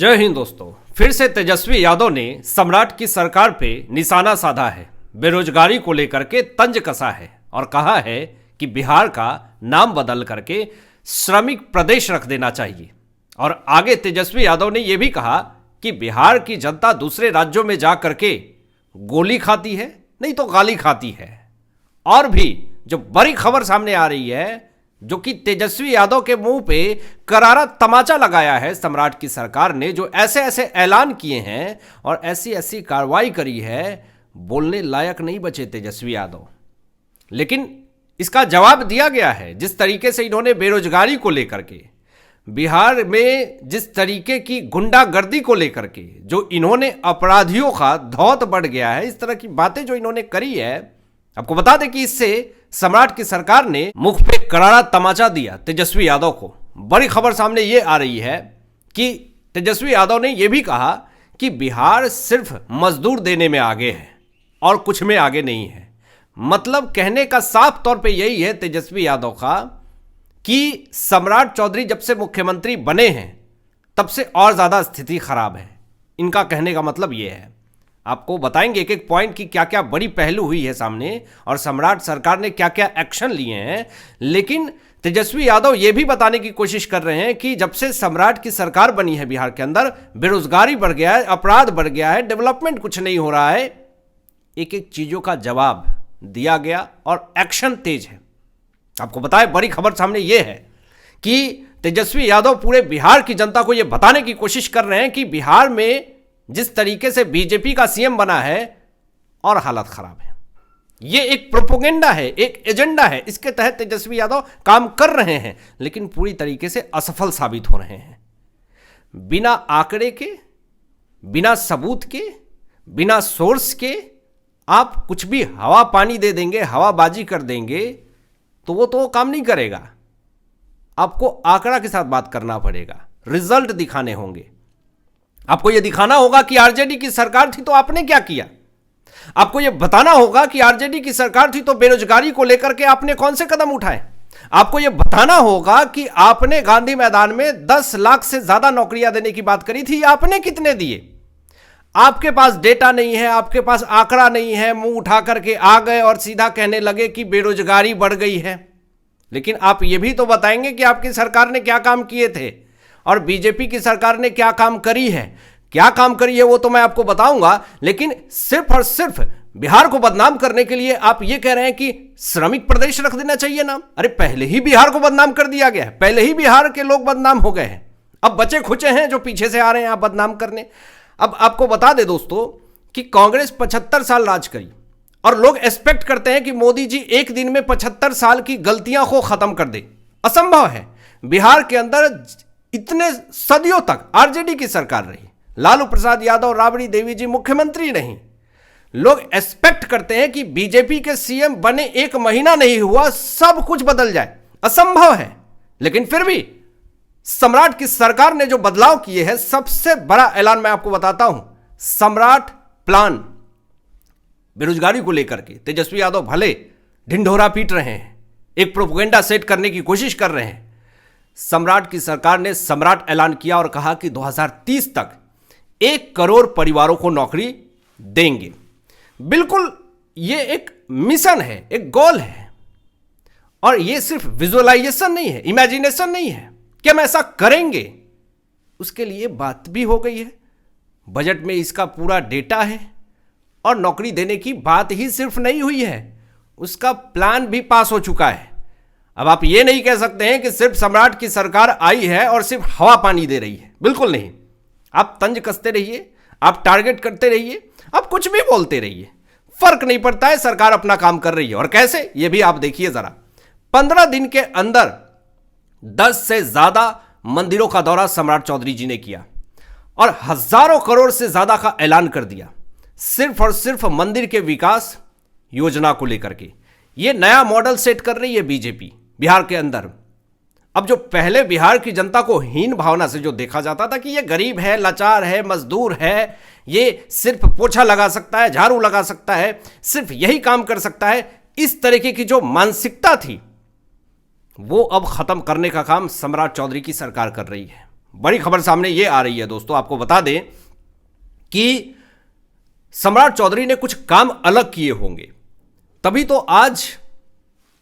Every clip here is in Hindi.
जय हिंद दोस्तों। फिर से तेजस्वी यादव ने सम्राट की सरकार पे निशाना साधा है, बेरोजगारी को लेकर के तंज कसा है और कहा है कि बिहार का नाम बदल करके श्रमिक प्रदेश रख देना चाहिए। और आगे तेजस्वी यादव ने यह भी कहा कि बिहार की जनता दूसरे राज्यों में जा करके गोली खाती है, नहीं तो गाली खाती है। और भी जो बड़ी खबर सामने आ रही है, जो कि तेजस्वी यादव के मुंह पे करारा तमाचा लगाया है सम्राट की सरकार ने, जो ऐसे ऐसे ऐलान किए हैं और ऐसी ऐसी कार्रवाई करी है, बोलने लायक नहीं बचे तेजस्वी यादव। लेकिन इसका जवाब दिया गया है। जिस तरीके से इन्होंने बेरोजगारी को लेकर के, बिहार में जिस तरीके की गुंडागर्दी को लेकर के जो इन्होंने अपराधियों का धौत बढ़ गया है, इस तरह की बातें जो इन्होंने करी है, आपको बता दें कि इससे सम्राट की सरकार ने मुख पे करारा तमाचा दिया तेजस्वी यादव को। बड़ी खबर सामने ये आ रही है कि तेजस्वी यादव ने यह भी कहा कि बिहार सिर्फ मजदूर देने में आगे है और कुछ में आगे नहीं है। मतलब कहने का साफ तौर पे यही है तेजस्वी यादव का कि सम्राट चौधरी जब से मुख्यमंत्री बने हैं तब से और ज्यादा स्थिति खराब है। इनका कहने का मतलब यह है। आपको बताएंगे एक एक पॉइंट की क्या क्या बड़ी पहलू हुई है सामने और सम्राट सरकार ने क्या क्या एक्शन लिए हैं। लेकिन तेजस्वी यादव यह भी बताने की कोशिश कर रहे हैं कि जब से सम्राट की सरकार बनी है बिहार के अंदर बेरोजगारी बढ़ गया है, अपराध बढ़ गया है, डेवलपमेंट कुछ नहीं हो रहा है। एक एक चीजों का जवाब दिया गया और एक्शन तेज है। आपको बताएं, बड़ी खबर सामने यह है कि तेजस्वी यादव पूरे बिहार की जनता को यह बताने की कोशिश कर रहे हैं कि बिहार में जिस तरीके से बीजेपी का सीएम बना है और हालत खराब है। यह एक प्रोपोगेंडा है, एक एजेंडा है। इसके तहत तेजस्वी यादव काम कर रहे हैं, लेकिन पूरी तरीके से असफल साबित हो रहे हैं। बिना आंकड़े के, बिना सबूत के, बिना सोर्स के आप कुछ भी हवा पानी दे देंगे, हवाबाजी कर देंगे तो वो काम नहीं करेगा। आपको आंकड़ा के साथ बात करना पड़ेगा, रिजल्ट दिखाने होंगे। आपको यह दिखाना होगा कि आरजेडी की सरकार थी तो आपने क्या किया। आपको यह बताना होगा कि आरजेडी की सरकार थी तो बेरोजगारी को लेकर के आपने कौन से कदम उठाए। आपको यह बताना होगा कि आपने गांधी मैदान में 10 लाख से ज्यादा नौकरियां देने की बात करी थी, आपने कितने दिए। आपके पास डेटा नहीं है, आपके पास आंकड़ा नहीं है, मुंह उठा करके आ गए और सीधा कहने लगे कि बेरोजगारी बढ़ गई है। लेकिन आप यह भी तो बताएंगे कि आपकी सरकार ने क्या काम किए थे और बीजेपी की सरकार ने क्या काम करी है। क्या काम करी है वो तो मैं आपको बताऊंगा, लेकिन सिर्फ और सिर्फ बिहार को बदनाम करने के लिए आप ये कह रहे हैं कि श्रमिक प्रदेश रख देना चाहिए नाम। अरे पहले ही बिहार को बदनाम कर दिया गया है, पहले ही बिहार के लोग बदनाम हो गए हैं। अब बचे खुचे हैं जो पीछे से आ रहे हैं आप बदनाम करने। अब आपको बता दे दोस्तों कि कांग्रेस 75 साल राज करी और लोग एक्सपेक्ट करते हैं कि मोदी जी एक दिन में 75 साल की गलतियां को खत्म कर दे। असंभव है। बिहार के अंदर इतने सदियों तक आरजेडी की सरकार रही, लालू प्रसाद यादव, राबड़ी देवी जी मुख्यमंत्री नहीं। लोग एक्सपेक्ट करते हैं कि बीजेपी के सीएम बने एक महीना नहीं हुआ सब कुछ बदल जाए। असंभव है। लेकिन फिर भी सम्राट की सरकार ने जो बदलाव किए हैं, सबसे बड़ा ऐलान मैं आपको बताता हूं, सम्राट प्लान। बेरोजगारी को लेकर के तेजस्वी यादव भले ढिंढोरा पीट रहे हैं, एक प्रोपेगेंडा सेट करने की कोशिश कर रहे हैं। सम्राट की सरकार ने सम्राट ऐलान किया और कहा कि 2030 तक 1 करोड़ परिवारों को नौकरी देंगे। बिल्कुल यह एक मिशन है, एक गोल है। और यह सिर्फ विजुअलाइजेशन नहीं है, इमेजिनेशन नहीं है कि हम ऐसा करेंगे। उसके लिए बात भी हो गई है, बजट में इसका पूरा डेटा है और नौकरी देने की बात ही सिर्फ नहीं हुई है, उसका प्लान भी पास हो चुका है। अब आप ये नहीं कह सकते हैं कि सिर्फ सम्राट की सरकार आई है और सिर्फ हवा पानी दे रही है। बिल्कुल नहीं। आप तंज कसते रहिए, आप टारगेट करते रहिए, आप कुछ भी बोलते रहिए, फर्क नहीं पड़ता है। सरकार अपना काम कर रही है। और कैसे, ये भी आप देखिए जरा। 15 दिन के अंदर 10 से ज्यादा मंदिरों का दौरा सम्राट चौधरी जी ने किया और हजारों करोड़ से ज्यादा का ऐलान कर दिया, सिर्फ और सिर्फ मंदिर के विकास योजना को लेकर के। यह नया मॉडल सेट कर रही है बीजेपी बिहार के अंदर। अब जो पहले बिहार की जनता को हीन भावना से जो देखा जाता था कि ये गरीब है, लाचार है, मजदूर है, ये सिर्फ पोछा लगा सकता है, झाड़ू लगा सकता है, सिर्फ यही काम कर सकता है, इस तरीके की जो मानसिकता थी वो अब खत्म करने का काम सम्राट चौधरी की सरकार कर रही है। बड़ी खबर सामने ये आ रही है दोस्तों, आपको बता दें कि सम्राट चौधरी ने कुछ काम अलग किए होंगे, तभी तो आज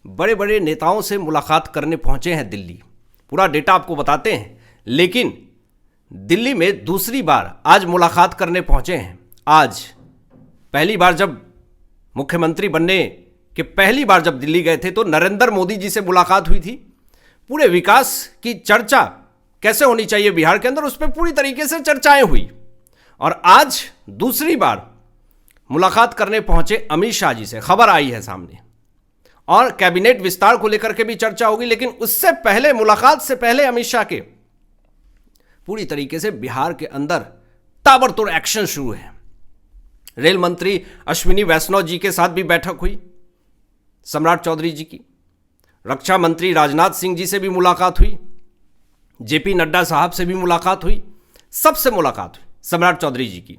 बड़े बड़े नेताओं से मुलाकात करने पहुंचे हैं दिल्ली। पूरा डेटा आपको बताते हैं, लेकिन दिल्ली में दूसरी बार आज मुलाकात करने पहुंचे हैं। आज पहली बार जब मुख्यमंत्री बनने के पहली बार जब दिल्ली गए थे तो नरेंद्र मोदी जी से मुलाकात हुई थी। पूरे विकास की चर्चा कैसे होनी चाहिए बिहार के अंदर, उस पर पूरी तरीके से चर्चाएं हुई। और आज दूसरी बार मुलाकात करने पहुंचे अमित शाह जी से, खबर आई है सामने, और कैबिनेट विस्तार को लेकर के भी चर्चा होगी। लेकिन उससे पहले, मुलाकात से पहले अमित शाह के पूरी तरीके से बिहार के अंदर ताबड़तोड़ एक्शन शुरू है। रेल मंत्री अश्विनी वैष्णव जी के साथ भी बैठक हुई सम्राट चौधरी जी की। रक्षा मंत्री राजनाथ सिंह जी से भी मुलाकात हुई, जेपी नड्डा साहब से भी मुलाकात हुई, सबसे मुलाकात हुई सम्राट चौधरी जी की।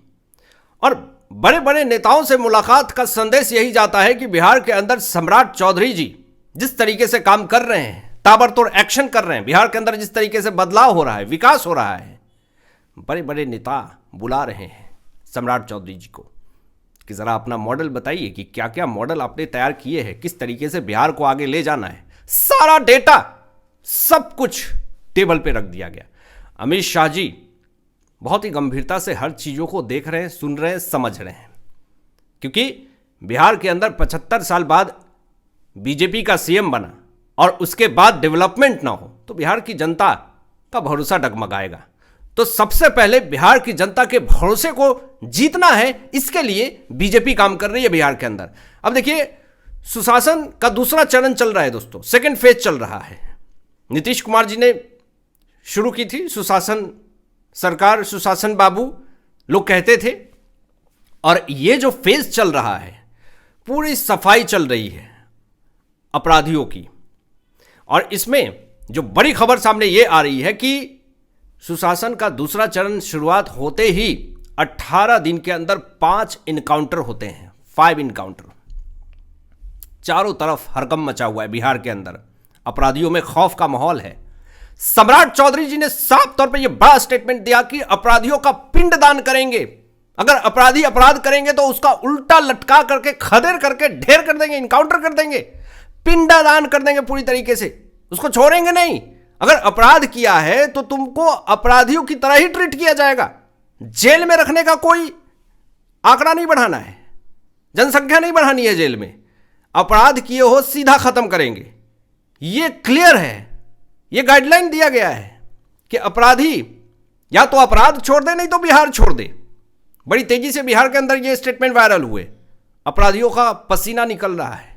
और बड़े बड़े नेताओं से मुलाकात का संदेश यही जाता है कि बिहार के अंदर सम्राट चौधरी जी जिस तरीके से काम कर रहे हैं, ताबड़तोड़ एक्शन कर रहे हैं, बिहार के अंदर जिस तरीके से बदलाव हो रहा है, विकास हो रहा है, बड़े बड़े नेता बुला रहे हैं सम्राट चौधरी जी को कि ज़रा अपना मॉडल बताइए कि क्या क्या मॉडल आपने तैयार किए हैं, किस तरीके से बिहार को आगे ले जाना है। सारा डेटा, सब कुछ टेबल पे रख दिया गया। अमित शाह जी बहुत ही गंभीरता से हर चीज़ों को देख रहे हैं, सुन रहे हैं, समझ रहे हैं, क्योंकि बिहार के अंदर 75 साल बाद बीजेपी का सीएम बना और उसके बाद डेवलपमेंट ना हो तो बिहार की जनता का भरोसा डगमगाएगा। तो सबसे पहले बिहार की जनता के भरोसे को जीतना है, इसके लिए बीजेपी काम कर रही है बिहार के अंदर। अब देखिए, सुशासन का दूसरा चरण चल रहा है दोस्तों, सेकेंड फेज चल रहा है। नीतीश कुमार जी ने शुरू की थी सुशासन सरकार, सुशासन बाबू लोग कहते थे, और ये जो फेज चल रहा है, पूरी सफाई चल रही है अपराधियों की। और इसमें जो बड़ी खबर सामने ये आ रही है कि सुशासन का दूसरा चरण शुरुआत होते ही 18 दिन के अंदर 5 इनकाउंटर होते हैं, 5 इनकाउंटर। चारों तरफ हड़कंप मचा हुआ है बिहार के अंदर, अपराधियों में खौफ का माहौल है। सम्राट चौधरी जी ने साफ तौर पे यह बड़ा स्टेटमेंट दिया कि अपराधियों का पिंडदान करेंगे। अगर अपराधी अपराध करेंगे तो उसका उल्टा लटका करके, खदेड़ करके ढेर कर देंगे, इनकाउंटर कर देंगे, पिंडदान कर देंगे पूरी तरीके से, उसको छोड़ेंगे नहीं। अगर अपराध किया है तो तुमको अपराधियों की तरह ही ट्रीट किया जाएगा। जेल में रखने का कोई आंकड़ा नहीं बढ़ाना है, जनसंख्या नहीं बढ़ानी है जेल में। अपराध किए हो सीधा खत्म करेंगे, ये क्लियर है, ये गाइडलाइन दिया गया है कि अपराधी या तो अपराध छोड़ दे, नहीं तो बिहार छोड़ दे। बड़ी तेजी से बिहार के अंदर ये स्टेटमेंट वायरल हुए, अपराधियों का पसीना निकल रहा है।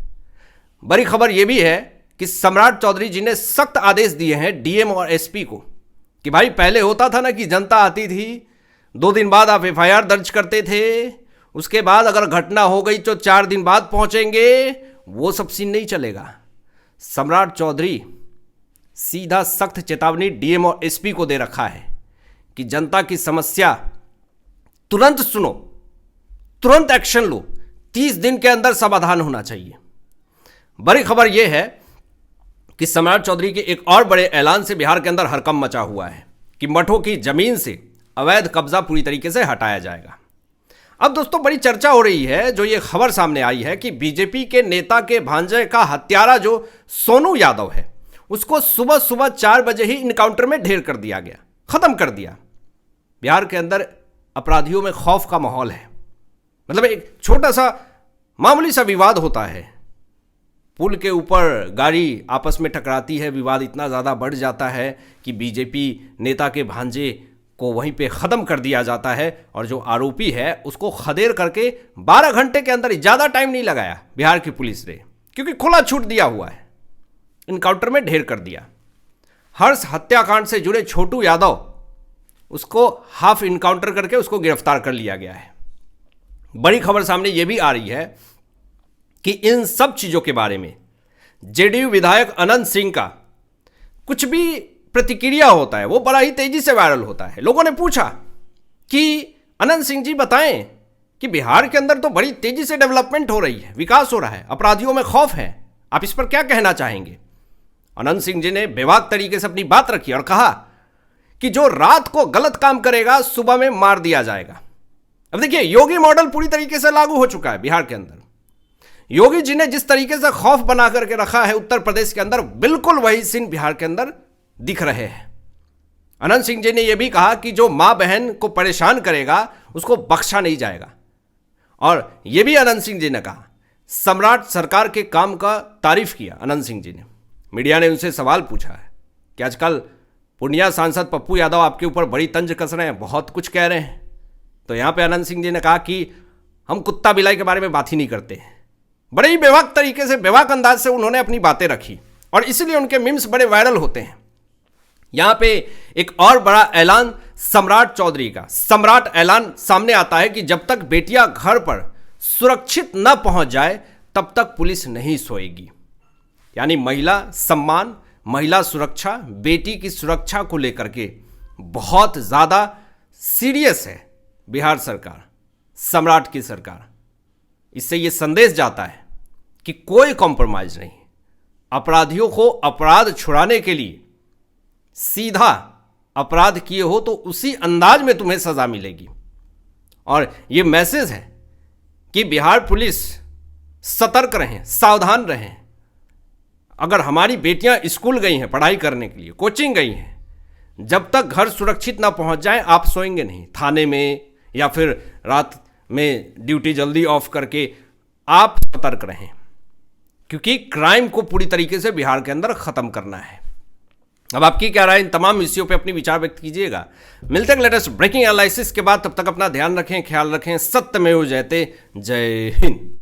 बड़ी खबर यह भी है कि सम्राट चौधरी जी ने सख्त आदेश दिए हैं डीएम और एसपी को कि भाई, पहले होता था ना कि जनता आती थी, 2 दिन बाद आप एफआईआर दर्ज करते थे, उसके बाद अगर घटना हो गई तो 4 दिन बाद पहुंचेंगे, वो सब सीन नहीं चलेगा। सम्राट चौधरी सीधा सख्त चेतावनी डीएम और एसपी को दे रखा है कि जनता की समस्या तुरंत सुनो, तुरंत एक्शन लो, 30 दिन के अंदर समाधान होना चाहिए। बड़ी खबर यह है कि सम्राट चौधरी के एक और बड़े ऐलान से बिहार के अंदर हड़कंप मचा हुआ है कि मठों की जमीन से अवैध कब्जा पूरी तरीके से हटाया जाएगा। अब दोस्तों बड़ी चर्चा हो रही है, जो ये खबर सामने आई है कि बीजेपी के नेता के भांजे का हत्यारा जो सोनू यादव है, उसको सुबह सुबह 4 बजे ही इनकाउंटर में ढेर कर दिया गया, खत्म कर दिया। बिहार के अंदर अपराधियों में खौफ का माहौल है। मतलब एक छोटा सा मामूली सा विवाद होता है, पुल के ऊपर गाड़ी आपस में टकराती है, विवाद इतना ज़्यादा बढ़ जाता है कि बीजेपी नेता के भांजे को वहीं पे ख़त्म कर दिया जाता है, और जो आरोपी है उसको खदेड़ करके 12 घंटे के अंदर, ज़्यादा टाइम नहीं लगाया बिहार की पुलिस ने, क्योंकि खुला छूट दिया हुआ है, इनकाउंटर में ढेर कर दिया। हर्ष हत्याकांड से जुड़े छोटू यादव, उसको हाफ इनकाउंटर करके उसको गिरफ्तार कर लिया गया है। बड़ी खबर सामने ये भी आ रही है कि इन सब चीज़ों के बारे में जेडीयू विधायक अनंत सिंह का कुछ भी प्रतिक्रिया होता है, वो बड़ा ही तेजी से वायरल होता है। लोगों ने पूछा कि अनंत सिंह जी बताएं कि बिहार के अंदर तो बड़ी तेजी से डेवलपमेंट हो रही है, विकास हो रहा है, अपराधियों में खौफ है, आप इस पर क्या कहना चाहेंगे। अनंत सिंह जी ने बेबाक तरीके से अपनी बात रखी और कहा कि जो रात को गलत काम करेगा सुबह में मार दिया जाएगा। अब देखिए, योगी मॉडल पूरी तरीके से लागू हो चुका है बिहार के अंदर। योगी जी ने जिस तरीके से खौफ बना करके रखा है उत्तर प्रदेश के अंदर, बिल्कुल वही सीन बिहार के अंदर दिख रहे हैं। अनंत सिंह जी ने यह भी कहा कि जो मां बहन को परेशान करेगा उसको बख्शा नहीं जाएगा। और यह भी अनंत सिंह जी ने कहा, सम्राट सरकार के काम का तारीफ किया अनंत सिंह जी ने। मीडिया ने उनसे सवाल पूछा है कि आजकल पूर्णिया सांसद पप्पू यादव आपके ऊपर बड़ी तंज कस रहे हैं, बहुत कुछ कह रहे हैं। तो यहां पे अनंत सिंह जी ने कहा कि हम कुत्ता बिलाई के बारे में बात ही नहीं करते हैं। बड़े ही बेबाक तरीके से, बेबाक अंदाज से उन्होंने अपनी बातें रखी और इसलिए उनके मीम्स बड़े वायरल होते हैं। यहां पे एक और बड़ा ऐलान सम्राट चौधरी का, सम्राट ऐलान सामने आता है कि जब तक बेटियां घर पर सुरक्षित न पहुंच जाए तब तक पुलिस नहीं सोएगी। यानी महिला सम्मान, महिला सुरक्षा, बेटी की सुरक्षा को लेकर के बहुत ज़्यादा सीरियस है बिहार सरकार, सम्राट की सरकार। इससे यह संदेश जाता है कि कोई कॉम्प्रोमाइज नहीं। अपराधियों को अपराध छुड़ाने के लिए सीधा अपराध किए हो तो उसी अंदाज में तुम्हें सजा मिलेगी। और यह मैसेज है कि बिहार पुलिस सतर्क रहें, सावधान रहें। अगर हमारी बेटियां स्कूल गई हैं पढ़ाई करने के लिए, कोचिंग गई हैं, जब तक घर सुरक्षित ना पहुंच जाए आप सोएंगे नहीं। थाने में या फिर रात में ड्यूटी जल्दी ऑफ करके आप सतर्क रहें, क्योंकि क्राइम को पूरी तरीके से बिहार के अंदर खत्म करना है। अब आपकी क्या राय इन तमाम विषयों पे अपनी विचार व्यक्त कीजिएगा। मिलते हैं लेटेस्ट ब्रेकिंग एनालिसिस के बाद। तब तक अपना ध्यान रखें, ख्याल रखें। सत्यमेव जयते। जय हिंद।